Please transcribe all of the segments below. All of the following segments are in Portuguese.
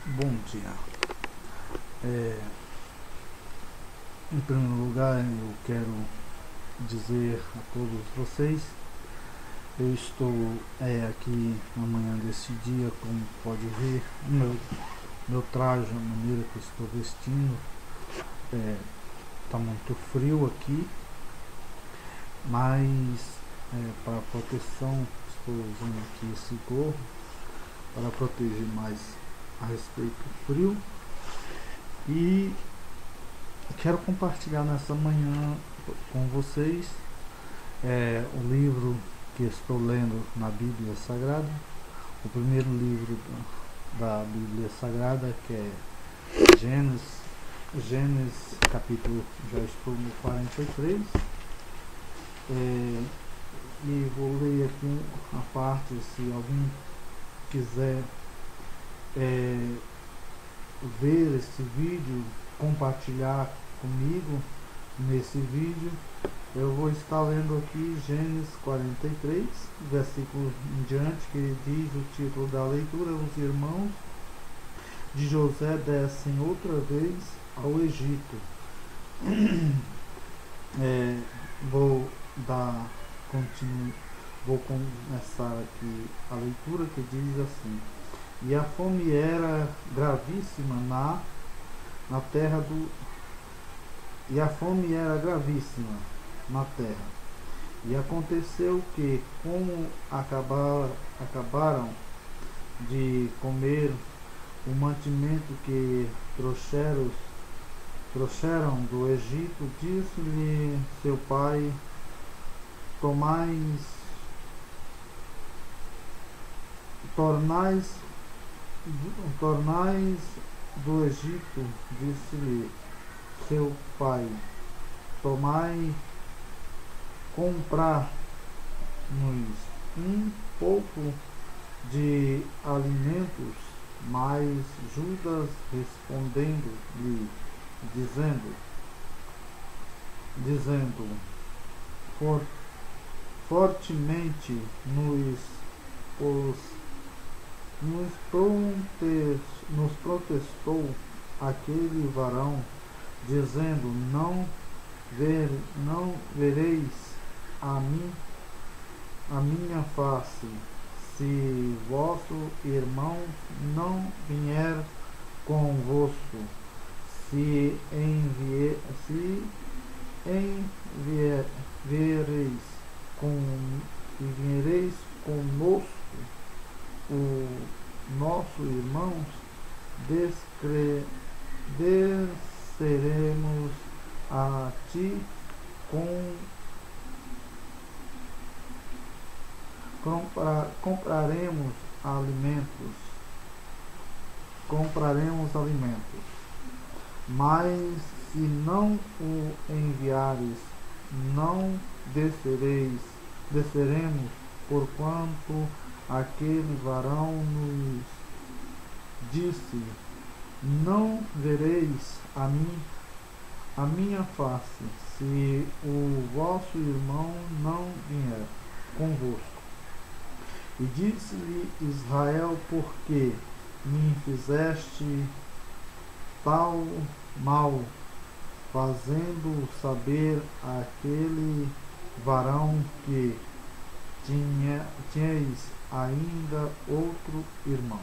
Bom dia. Em primeiro lugar, eu quero dizer a todos vocês, eu estou aqui na manhã desse dia, como pode ver, meu traje, a maneira que eu estou vestindo, está muito frio aqui, mas para proteção estou usando aqui esse gorro para proteger mais a respeito do frio. E quero compartilhar nessa manhã com vocês o livro que estou lendo na Bíblia Sagrada, o primeiro livro da Bíblia Sagrada, que é Gênesis capítulo, já estou no 43, e vou ler aqui a parte, se alguém quiser ver esse vídeo, compartilhar comigo nesse vídeo. Eu vou estar lendo aqui Gênesis 43, versículo em diante, que diz o título da leitura: os irmãos de José descem outra vez ao Egito. Vou começar aqui a leitura, que diz assim: e a fome era gravíssima na terra e a fome era gravíssima na terra. E aconteceu que, como acabaram de comer o mantimento que trouxeram do Egito, disse-lhe seu pai: tornais do Egito, disse-lhe seu pai, comprar-nos um pouco de alimentos. Mas Judas respondendo-lhe, dizendo, fortemente nos protestou aquele varão, dizendo: não vereis a minha face, se vosso irmão não vier convosco. Se viereis conosco, o nosso irmãos, desceremos a ti compraremos alimentos. Mas se não o enviares, não desceremos, porquanto aquele varão nos disse: não vereis a minha face, se o vosso irmão não vier convosco. E disse-lhe Israel: por que me fizeste tal mal, fazendo saber àquele varão que tinhais ainda outro irmão?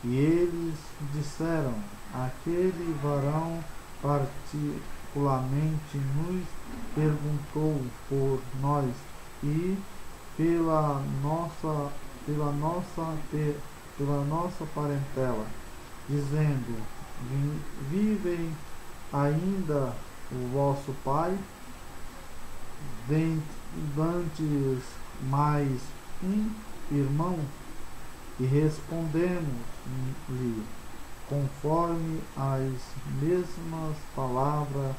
E eles disseram: aquele varão particularmente nos perguntou por nós e pela nossa parentela, dizendo: vivem ainda o vosso pai? Dantes mais um irmão? E respondemos-lhe conforme as mesmas palavras,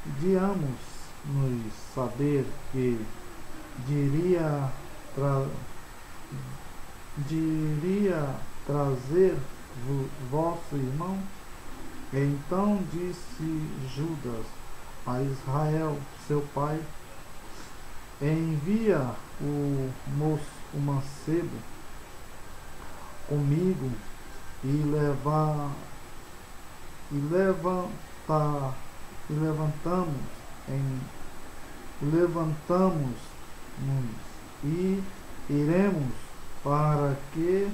podíamos nos saber que diria trazer vosso irmão? Então disse Judas a Israel, seu pai: envia o mancebo comigo e levantamos-nos e iremos para que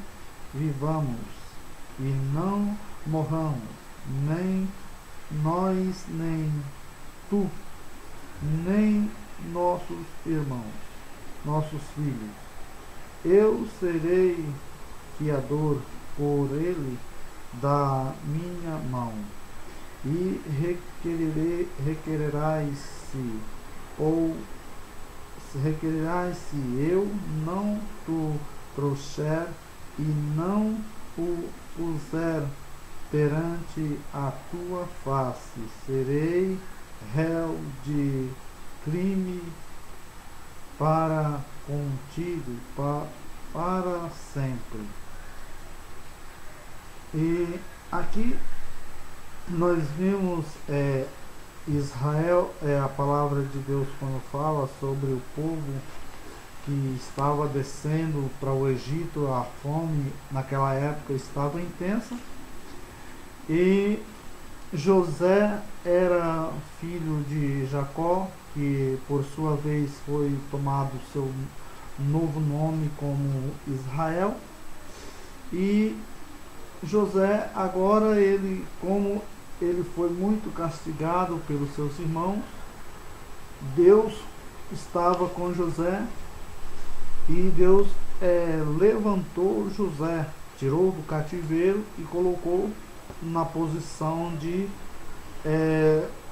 vivamos e não morramos, nem nós, nem tu, nem nossos irmãos, nossos filhos. Eu serei fiador por ele da minha mão, e requererás se eu não tu trouxer e não o puser perante a tua face, serei réu de crime para contigo para sempre. E aqui nós vimos Israel, a palavra de Deus quando fala sobre o povo que estava descendo para o Egito. A fome naquela época estava intensa, e José era filho de Jacó, que por sua vez foi tomado seu novo nome como Israel. E José agora, como ele foi muito castigado pelos seus irmãos, Deus estava com José, e Deus levantou José, tirou do cativeiro e colocou na posição de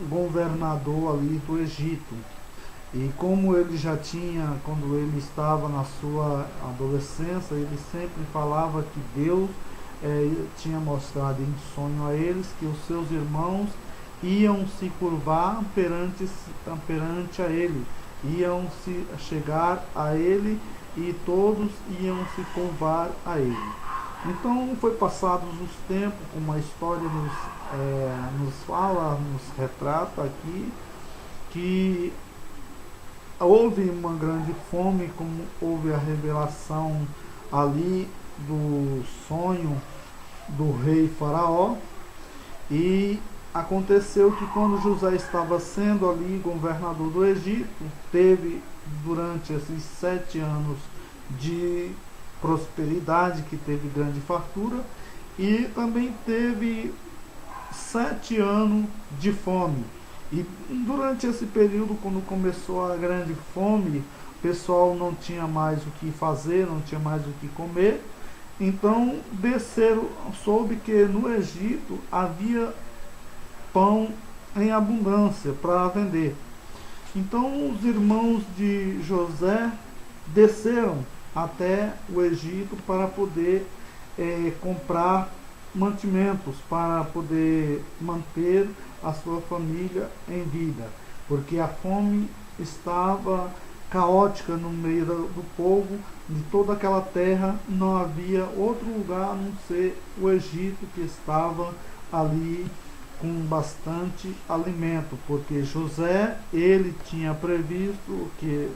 governador ali do Egito. E como ele já tinha, quando ele estava na sua adolescência, ele sempre falava que Deus tinha mostrado em sonho a eles que os seus irmãos iam se curvar perante a ele, iam se chegar a ele, e todos iam se curvar a ele. Então foi passados os tempos, como a história nos fala, nos retrata aqui, que houve uma grande fome, como houve a revelação ali do sonho do rei Faraó. E aconteceu que quando José estava sendo ali governador do Egito, teve durante esses 7 anos de prosperidade, que teve grande fartura, e também teve 7 anos de fome. E durante esse período, quando começou a grande fome, o pessoal não tinha mais o que fazer, não tinha mais o que comer. Então soube que no Egito havia pão em abundância para vender. Então os irmãos de José desceram até o Egito para poder comprar mantimentos, para poder manter a sua família em vida, porque a fome estava caótica no meio do povo, de toda aquela terra. Não havia outro lugar a não ser o Egito, que estava ali com bastante alimento, porque José, ele tinha previsto que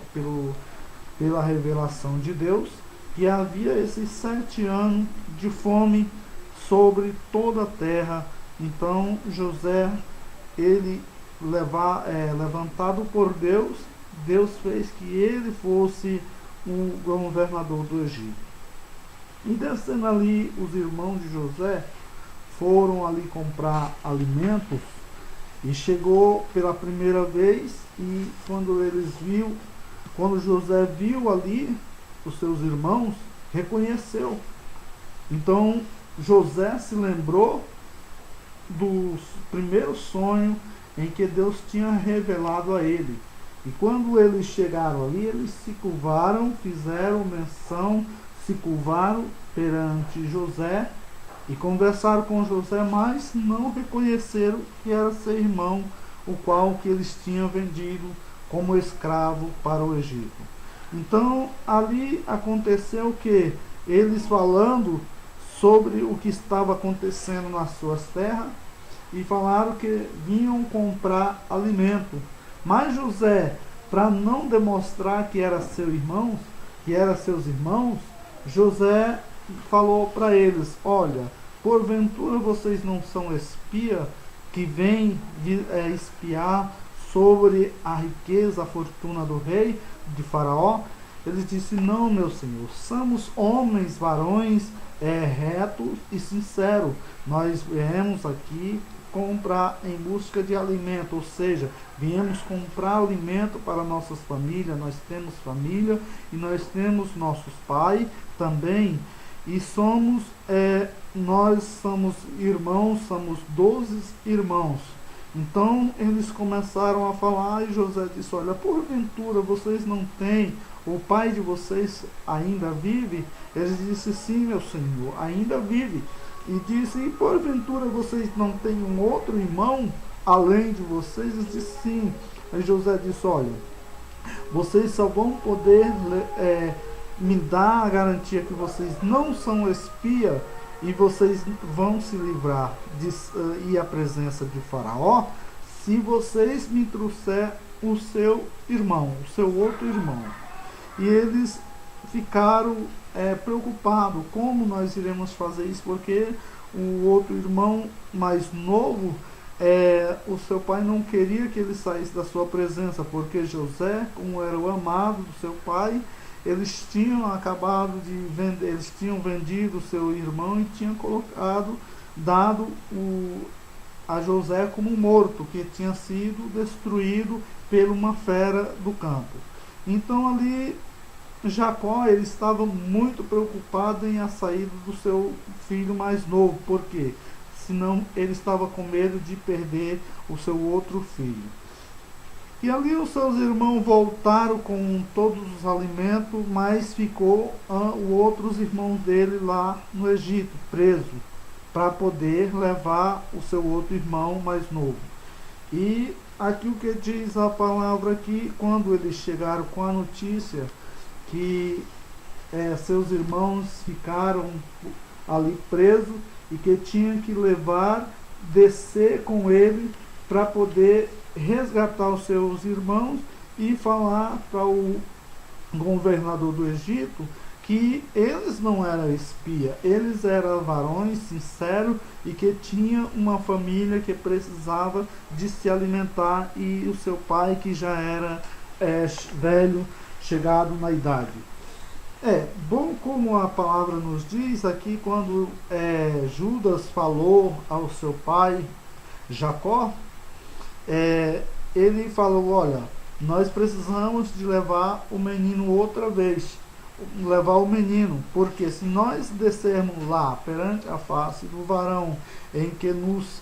pela revelação de Deus, que havia esses 7 anos de fome sobre toda a terra. Então José, ele levantado por Deus, Deus fez que ele fosse o governador do Egito. E descendo ali, os irmãos de José foram ali comprar alimentos, e chegou pela primeira vez, e quando José viu ali os seus irmãos, reconheceu. Então José se lembrou do primeiro sonho em que Deus tinha revelado a ele. E quando eles chegaram ali, eles se curvaram, fizeram menção, se curvaram perante José e conversaram com José, mas não reconheceram que era seu irmão, o qual que eles tinham vendido como escravo para o Egito. Então ali aconteceu que eles, falando sobre o que estava acontecendo nas suas terras, e falaram que vinham comprar alimento. Mas José para não demonstrar que era seus irmãos, José falou para eles: olha, porventura vocês não são espia que vem espiar sobre a riqueza, a fortuna do rei de Faraó? Ele disse: não, meu senhor, somos homens, varões, retos e sinceros. Nós viemos aqui comprar em busca de alimento, ou seja, viemos comprar alimento para nossas famílias. Nós temos família e nós temos nossos pais também, e nós somos irmãos, somos 12 irmãos. Então eles começaram a falar e José disse: olha, porventura vocês não têm, o pai de vocês ainda vive? Eles disse: sim, meu senhor, ainda vive. E disse: e porventura vocês não têm um outro irmão além de vocês? Eles disse: sim. Aí José disse: olha, vocês só vão poder me dar a garantia que vocês não são espia e vocês vão se livrar de ir à presença de Faraó, se vocês me trouxer o seu irmão, o seu outro irmão. E eles ficaram preocupados: como nós iremos fazer isso? Porque o outro irmão mais novo, o seu pai não queria que ele saísse da sua presença, porque José, como era o amado do seu pai, eles tinham eles tinham vendido o seu irmão e tinham dado a José como morto, que tinha sido destruído por uma fera do campo. Então ali Jacó, ele estava muito preocupado em a saída do seu filho mais novo, porque senão ele estava com medo de perder o seu outro filho. E ali os seus irmãos voltaram com todos os alimentos, mas ficou os outros irmãos dele lá no Egito, preso, para poder levar o seu outro irmão mais novo. E aqui o que diz a palavra aqui: quando eles chegaram com a notícia que seus irmãos ficaram ali presos e que tinham que descer com ele para poder resgatar os seus irmãos e falar para o governador do Egito que eles não eram espia, eles eram varões sinceros e que tinha uma família que precisava de se alimentar, e o seu pai, que já era velho, chegado na idade. Bom, como a palavra nos diz aqui, quando Judas falou ao seu pai Jacó, ele falou: olha, nós precisamos de levar o menino outra vez, porque se nós descermos lá perante a face do varão em que nos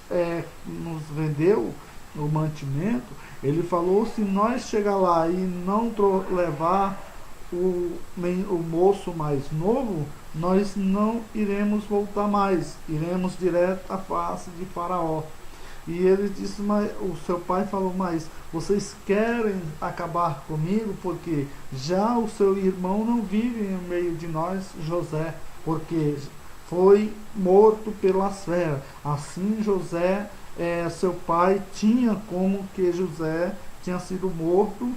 vendeu o mantimento, ele falou: se nós chegar lá e não levar o moço mais novo, nós não iremos voltar mais, iremos direto à face de Faraó. E ele disse: mas o seu pai falou: mas vocês querem acabar comigo, porque já o seu irmão não vive em meio de nós, José, porque foi morto pelas feras. Assim José, seu pai, tinha como que José tinha sido morto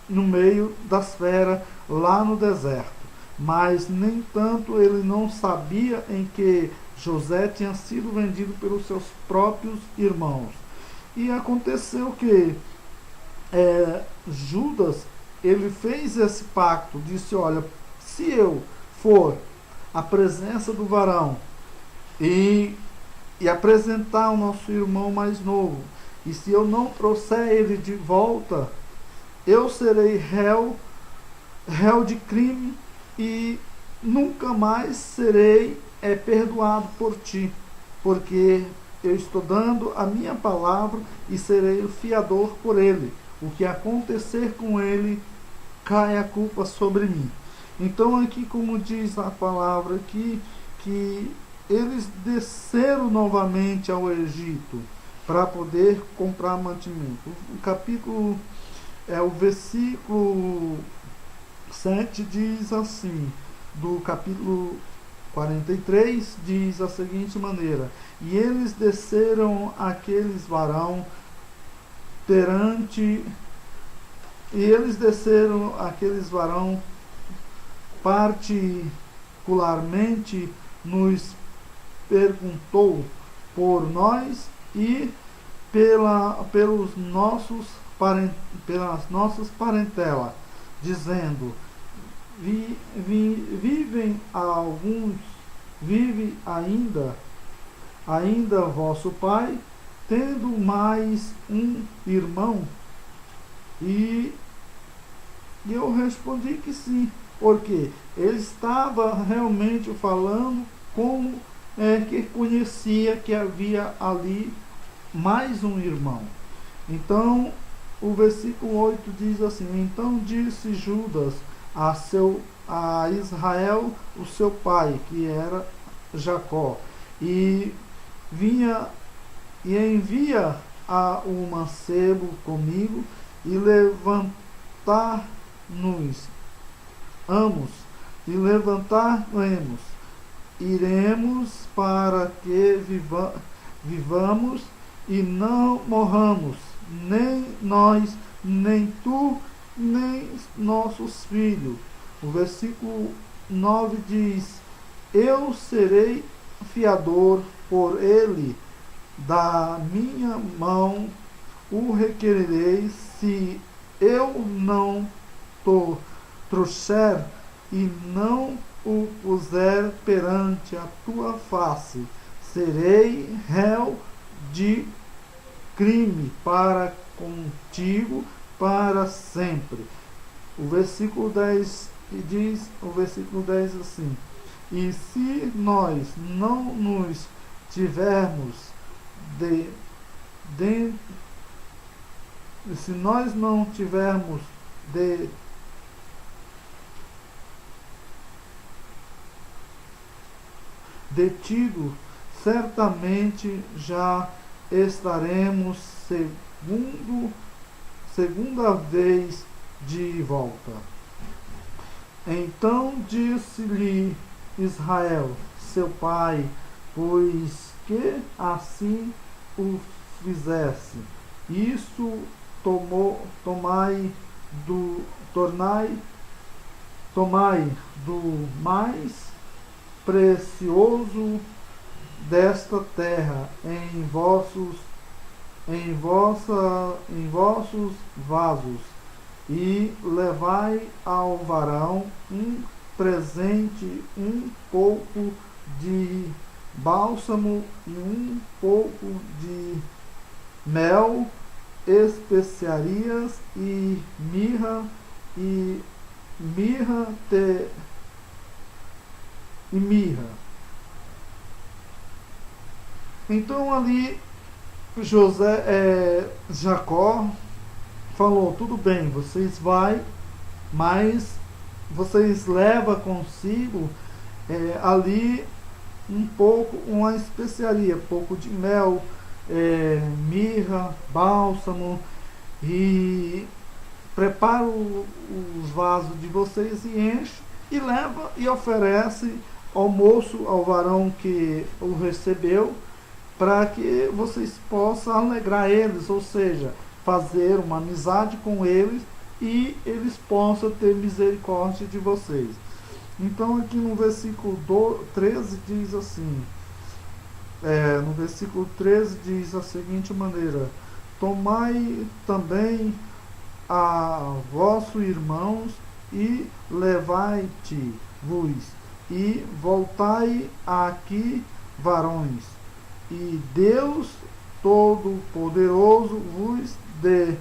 no meio das feras lá no deserto. Mas nem tanto ele não sabia em que José tinha sido vendido pelos seus próprios irmãos. E aconteceu que Judas, ele fez esse pacto, disse: olha, se eu for à presença do varão e apresentar o nosso irmão mais novo, e se eu não trouxer ele de volta, eu serei réu de crime e nunca mais serei perdoado por ti, porque eu estou dando a minha palavra e serei o fiador por ele. O que acontecer com ele, cai a culpa sobre mim. Então aqui, como diz a palavra aqui, que eles desceram novamente ao Egito para poder comprar mantimento. O capítulo, o versículo 7 diz assim, do capítulo 43, diz da seguinte maneira: e eles desceram aqueles varão perante E eles desceram, aqueles varão, particularmente nos perguntou por nós e pelas nossas parentelas, dizendo: vivem alguns, vive ainda vosso pai, tendo mais um irmão? E eu respondi que sim, porque ele estava realmente falando como que conhecia que havia ali mais um irmão. Então, o versículo 8 diz assim: então disse Judas a Israel, o seu pai, que era Jacó, e envia o mancebo comigo, e levantar-nos, iremos para que vivamos e não morramos, nem nós, nem tu, nem nossos filhos. O versículo 9 diz: eu serei fiador por ele, da minha mão o requererei, se eu não trouxer e não o puser perante a tua face, serei réu de crime para contigo para sempre. O versículo 10 assim: e se nós não nos tivermos se nós não tivermos detido, certamente já estaremos segunda vez de volta. Então disse-lhe Israel, seu pai: pois que assim o fizesse, isso tomai do mais precioso desta terra em vossos vasos, e levai ao varão um presente, um pouco de bálsamo e um pouco de mel, especiarias e mirra. Então ali Jacó falou: tudo bem, vocês vai, mas vocês levam consigo ali uma especiaria, pouco de mel, mirra, bálsamo, e prepara os vasos de vocês e enche, e leva e oferece almoço ao varão que o recebeu, para que vocês possam alegrar eles, ou seja, fazer uma amizade com eles, e eles possam ter misericórdia de vocês. Então aqui no versículo 13 diz assim, no versículo 13 diz da seguinte maneira: tomai também a vossos irmãos e levai-te-vos, e voltai aqui, varões, e Deus Todo-Poderoso vos dê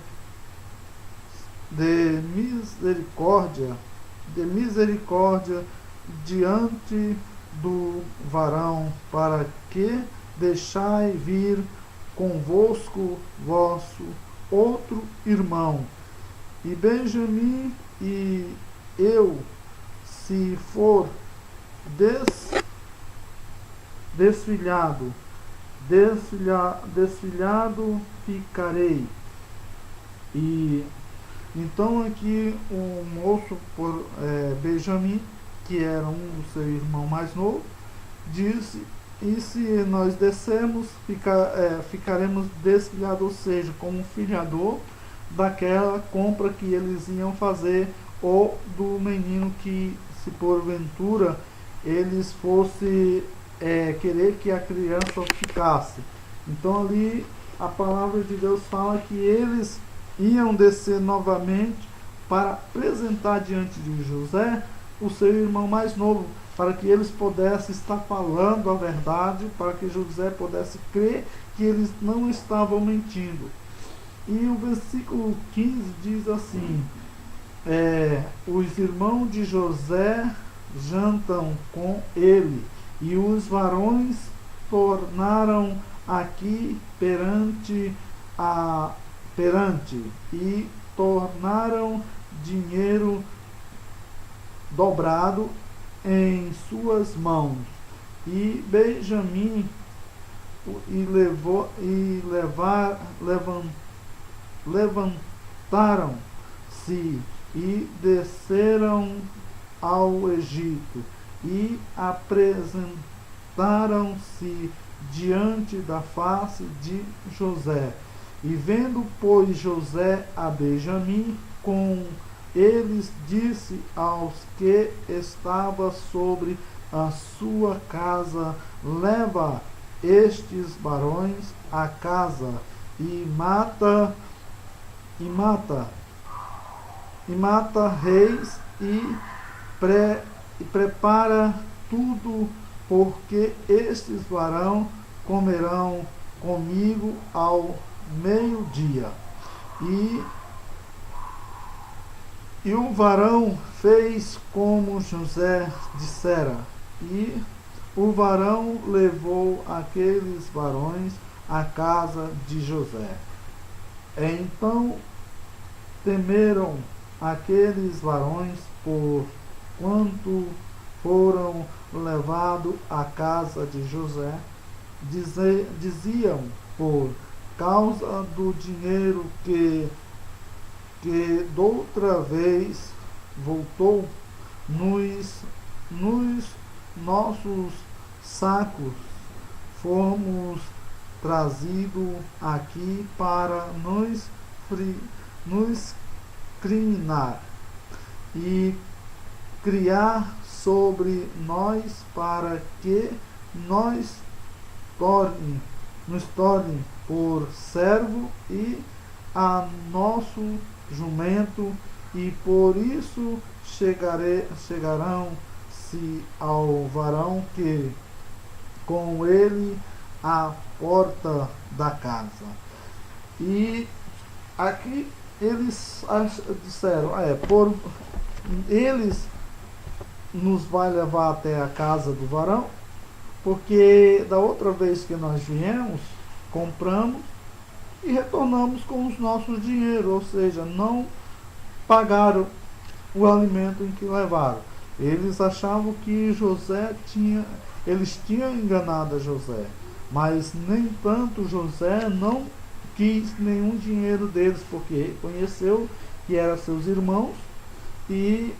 misericórdia diante do varão, para que deixai vir convosco vosso outro irmão. E Benjamim e eu, se for desfilhado ficarei. E então aqui o moço Benjamim, que era do seu irmão mais novo, disse: e se nós descermos, ficaremos desfilhados, ou seja, como filhador, daquela compra que eles iam fazer, ou do menino que, se porventura eles fossem querer que a criança ficasse. Então ali a palavra de Deus fala que eles iam descer novamente para apresentar diante de José o seu irmão mais novo, para que eles pudessem estar falando a verdade, para que José pudesse crer que eles não estavam mentindo. E o versículo 15 diz assim: os irmãos de José jantam com ele, e os varões tornaram aqui perante e tornaram dinheiro dobrado em suas mãos. E Benjamim levantaram-se e desceram ao Egito e apresentaram-se diante da face de José. E vendo, pois, José a Benjamim com eles, disse aos que estava sobre a sua casa: leva estes barões à casa e mata reis e prepara tudo, porque estes varão comerão comigo ao meio-dia. E o varão fez como José dissera, e o varão levou aqueles varões à casa de José. Então temeram aqueles varões, por quanto foram levados à casa de José. Diziam, por causa do dinheiro que doutra vez voltou nos nossos sacos, fomos trazidos aqui para nos criminar e criar sobre nós, para que nos torne por servo e a nosso jumento, e por isso chegarão-se ao varão que com ele à porta da casa. E aqui eles disseram: eles nos vai levar até a casa do varão, porque da outra vez que nós viemos, compramos e retornamos com os nossos dinheiros, ou seja, não pagaram o alimento em que levaram. Eles achavam que eles tinham enganado a José, mas nem tanto José não quis nenhum dinheiro deles, porque reconheceu que eram seus irmãos e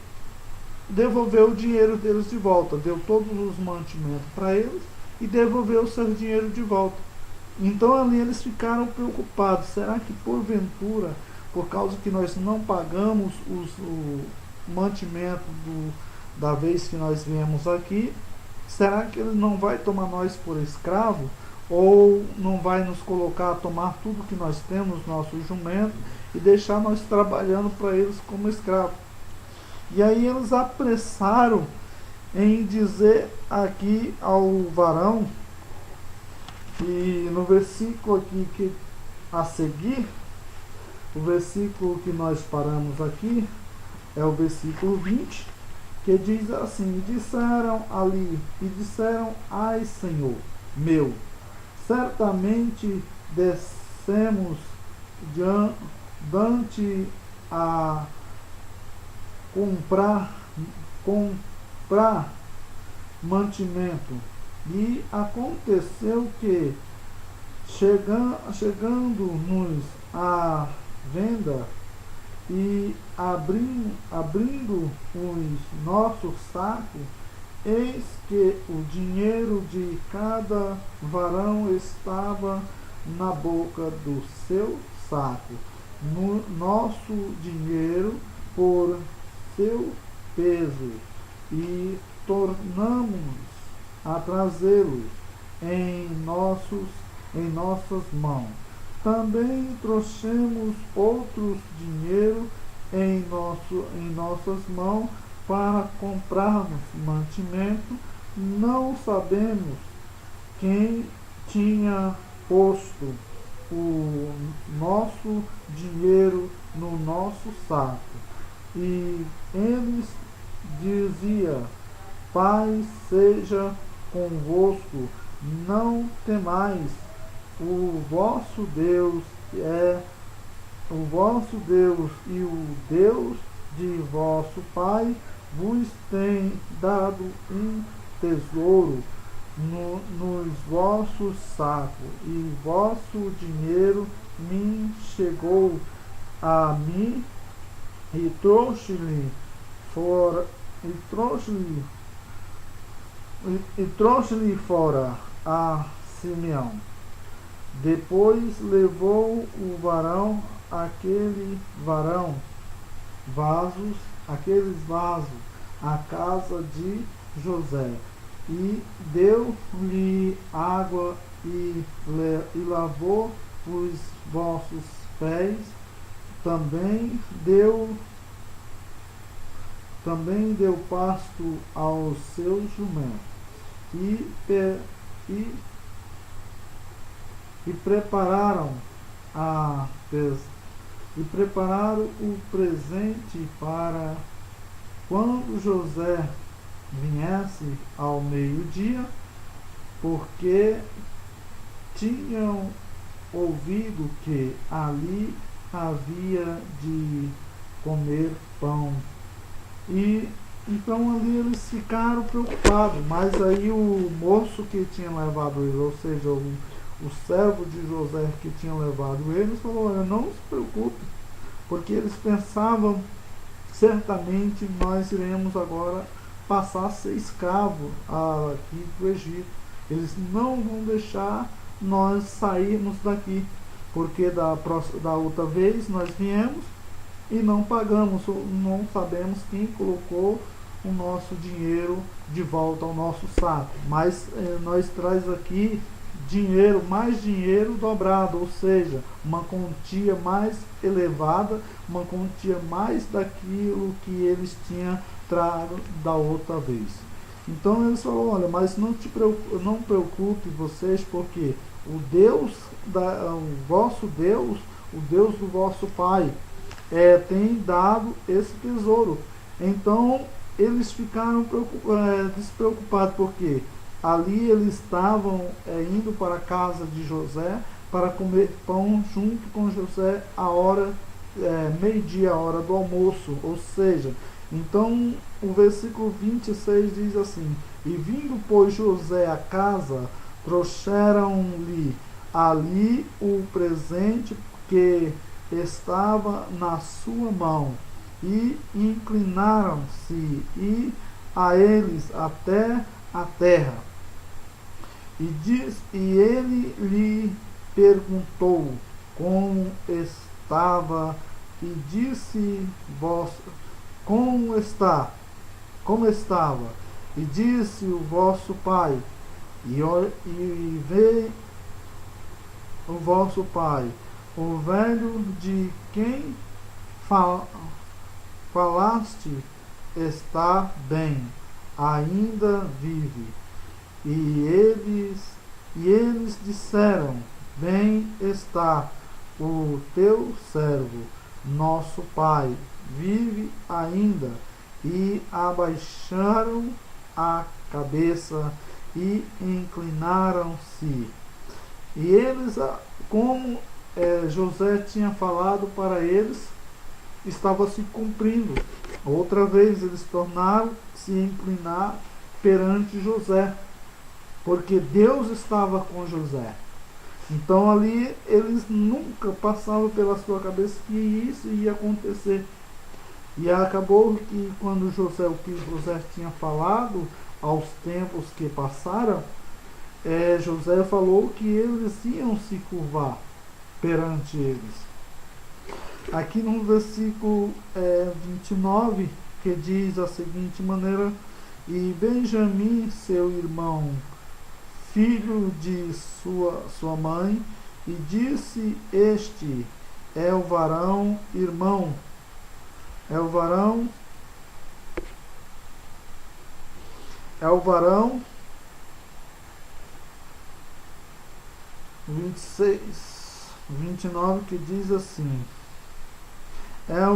devolveu o dinheiro deles de volta, deu todos os mantimentos para eles e devolveu o seu dinheiro de volta. Então ali eles ficaram preocupados: será que porventura, por causa que nós não pagamos o mantimento da vez que nós viemos aqui, será que ele não vai tomar nós por escravo? Ou não vai nos colocar a tomar tudo que nós temos, nosso jumento, e deixar nós trabalhando para eles como escravos? E aí eles apressaram em dizer aqui ao varão, e no versículo aqui que a seguir, o versículo que nós paramos aqui é o versículo 20, que diz assim: disseram ali, e disseram: ai, Senhor meu, certamente descemos diante a comprar mantimento. E aconteceu que, chegando-nos à venda e abrindo os nossos sacos, eis que o dinheiro de cada varão estava na boca do seu saco, no nosso dinheiro por seu peso e tornamos a trazê-los em nossas mãos. Também trouxemos outros dinheiro em nossas mãos para comprarmos mantimento. Não sabemos quem tinha posto o nosso dinheiro no nosso saco. E eles diziam: Paz seja convosco, não temais, o vosso Deus é o vosso Deus, e o Deus de vosso Pai vos tem dado um tesouro nos vossos sacos, e vosso dinheiro me chegou a mim, e trouxe-lhe fora, fora a Simeão. Depois levou o varão aqueles vasos à casa de José, e deu-lhe água e lavou os vossos pés. Também deu pasto aos seus jumentos, e prepararam o presente para quando José viesse ao meio-dia, porque tinham ouvido que ali havia de comer pão. E então ali eles ficaram preocupados, mas aí o moço que tinha levado ele, ou seja, o servo de José que tinha levado eles, falou: olha, não se preocupe, porque eles pensavam: certamente nós iremos agora passar a ser escravo aqui do Egito. Eles não vão deixar nós sairmos daqui, porque da outra vez nós viemos e não pagamos, não sabemos quem colocou o nosso dinheiro de volta ao nosso saco, mas nós traz aqui dinheiro, mais dinheiro dobrado, ou seja, uma quantia mais elevada, uma quantia mais daquilo que eles tinham trago da outra vez. Então eles falaram: olha, mas não preocupe vocês, porque o vosso Deus, o Deus do vosso Pai, tem dado esse tesouro. Então eles ficaram despreocupados, porque ali eles estavam indo para a casa de José para comer pão junto com José a hora meio-dia, a hora do almoço. Ou seja, então o versículo 26 diz assim: e vindo, pois, José à casa, trouxeram-lhe ali o presente que estava na sua mão, e inclinaram-se e a eles até a terra. E ele lhe perguntou como estava, e disse: como estava? E disse o vosso pai, e veio o vosso pai, o velho de quem falaste está bem, ainda vive. E eles disseram: bem está o teu servo, nosso pai vive ainda. E abaixaram a cabeça e inclinaram-se. E eles, como José tinha falado para eles, estava se cumprindo. Outra vez eles tornaram se inclinar perante José, porque Deus estava com José. Então ali eles nunca passavam pela sua cabeça que isso ia acontecer. E acabou que quando o que José tinha falado, aos tempos que passaram, José falou que eles iam se curvar perante eles. aqui no versículo 29, que diz da seguinte maneira: e Benjamim, seu irmão, filho de sua mãe, e disse: este é o varão, irmão, é o varão 26, 29, que diz assim: é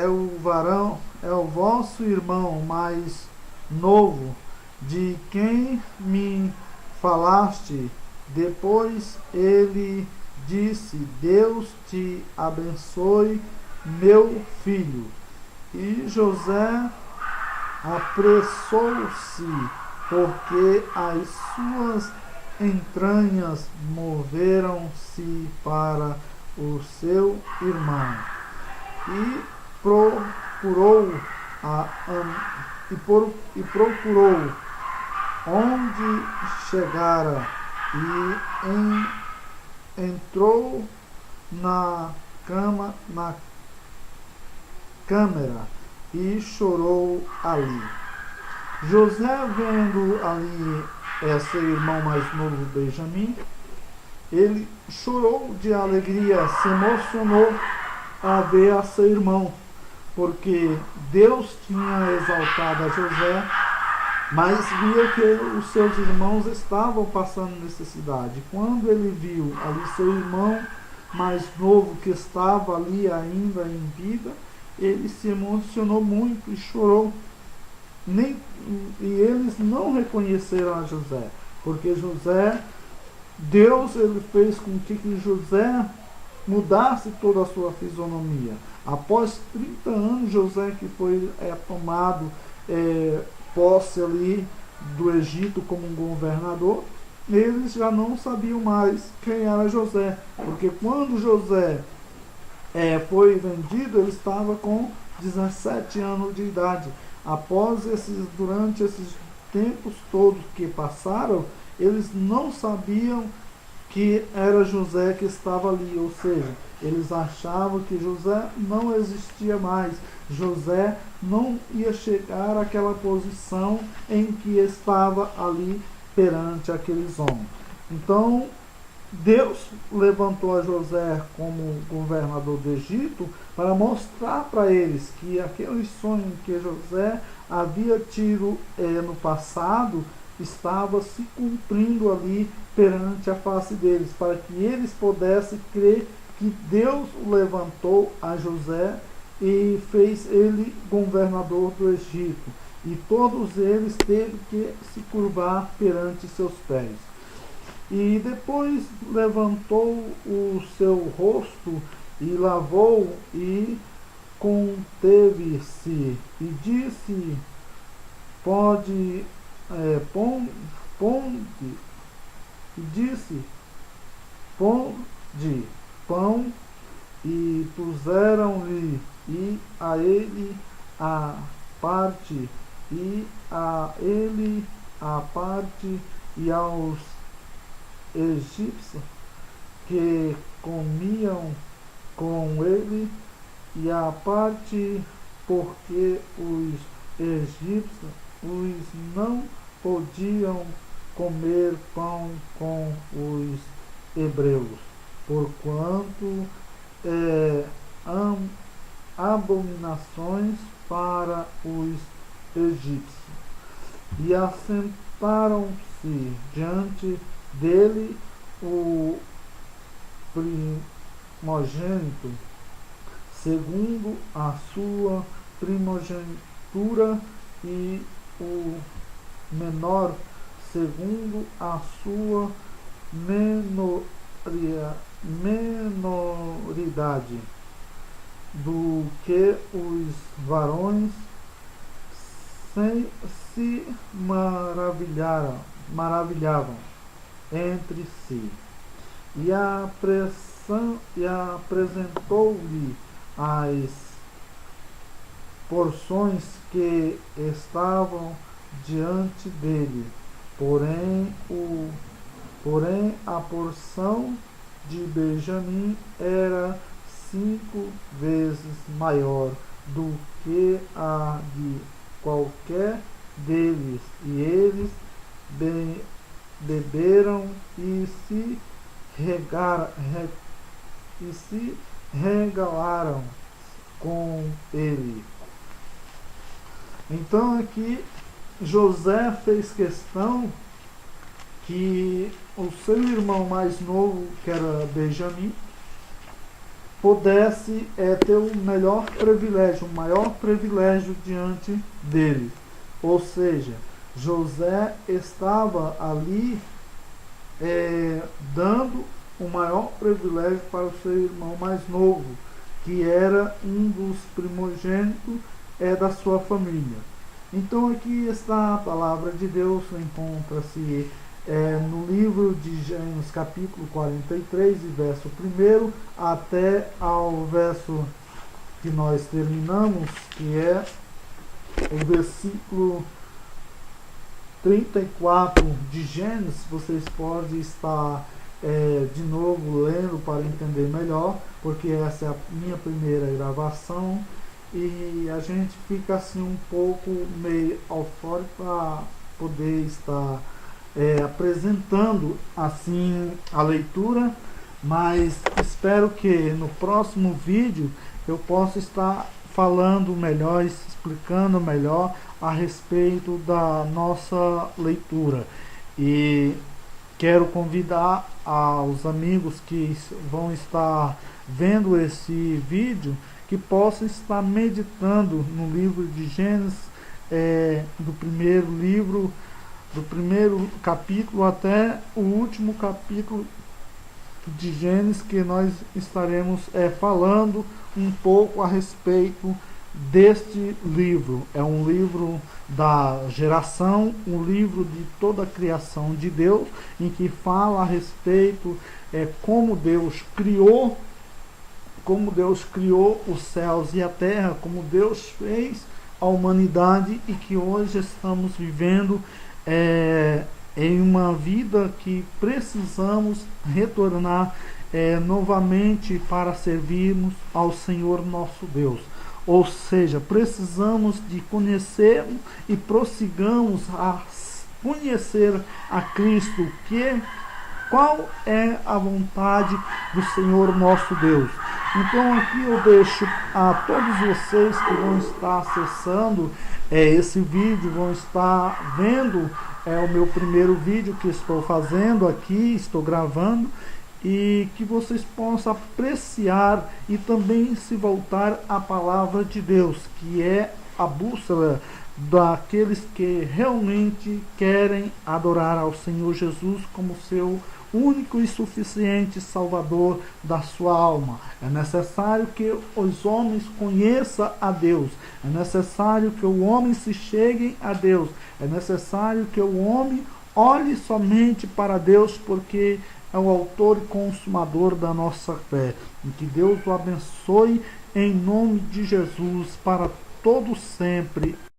o varão, é o vosso irmão mais novo, de quem me falaste. Depois ele disse: Deus te abençoe, meu filho. E José apressou-se, porque as suas entranhas moveram-se para o seu irmão. E procurou onde chegara, e entrou na câmara e chorou ali. José, vendo ali seu irmão mais novo, Benjamim, ele chorou de alegria, se emocionou a ver a seu irmão, porque Deus tinha exaltado a José, mas via que os seus irmãos estavam passando necessidade. Quando ele viu ali seu irmão mais novo, que estava ali ainda em vida, ele se emocionou muito e chorou. E eles não reconheceram a José, porque Deus ele fez com que José mudasse toda a sua fisionomia. Após 30 anos, José, que foi tomado posse ali do Egito como um governador, eles já não sabiam mais quem era José, porque quando José foi vendido, ele estava com 17 anos de idade. Durante esses tempos todos que passaram, eles não sabiam que era José que estava ali, ou seja, eles achavam que José não existia mais, José não ia chegar àquela posição em que estava ali perante aqueles homens. Então, Deus levantou a José como governador do Egito para mostrar para eles que aquele sonho que José havia tido no passado estava se cumprindo ali perante a face deles, para que eles pudessem crer que Deus levantou a José e fez ele governador do Egito. E todos eles teve que se curvar perante seus pés. E depois levantou o seu rosto e lavou e conteve-se e disse: ponde, pão, e puseram-lhe e a ele a parte, e aos egípcios que comiam com ele, e a parte, porque os egípcios não podiam comer pão com os hebreus, porquanto abominações para os egípcios. E assentaram-se diante dele o primogênito, segundo a sua primogenitura, e o menor, segundo a sua menoridade, do que os varões se maravilhavam entre si. E apresentou-lhe as porções que estavam diante dele, porém a porção de Benjamim era 5 vezes maior do que a de qualquer deles, e eles beberam e se regalaram com ele. Então aqui José fez questão que o seu irmão mais novo, que era Benjamim, pudesse ter o melhor privilégio, o maior privilégio diante dele. Ou seja, José estava ali dando o maior privilégio para o seu irmão mais novo, que era um dos primogênitos da sua família. Então aqui está a palavra de Deus, encontra-se no livro de Gênesis capítulo 43, verso 1 até ao verso que nós terminamos, que é o versículo 34 de Gênesis. Vocês podem estar de novo lendo para entender melhor, porque essa é a minha primeira gravação e a gente fica assim um pouco meio eufórico para poder estar apresentando assim a leitura, mas espero que no próximo vídeo eu possa estar falando melhor, explicando melhor a respeito da nossa leitura. E quero convidar aos amigos que vão estar vendo esse vídeo que possam estar meditando no livro de Gênesis, do primeiro livro, do primeiro capítulo até o último capítulo de Gênesis, que nós estaremos falando um pouco a respeito deste livro. É um livro da geração, um livro de toda a criação de Deus, em que fala a respeito como Deus criou os céus e a terra, como Deus fez a humanidade, e que hoje estamos vivendo em uma vida que precisamos retornar novamente para servirmos ao Senhor nosso Deus. Ou seja, precisamos de conhecer e prossigamos a conhecer a Cristo, qual é a vontade do Senhor nosso Deus. Então aqui eu deixo a todos vocês que vão estar acessando esse vídeo, vão estar vendo o meu primeiro vídeo que estou fazendo aqui, estou gravando, e que vocês possam apreciar e também se voltar à palavra de Deus, que é a bússola daqueles que realmente querem adorar ao Senhor Jesus como seu único e suficiente Salvador da sua alma. É necessário que os homens conheçam a Deus, é necessário que o homem se chegue a Deus, é necessário que o homem olhe somente para Deus, porque é o autor e consumador da nossa fé. E que Deus o abençoe em nome de Jesus para todo sempre.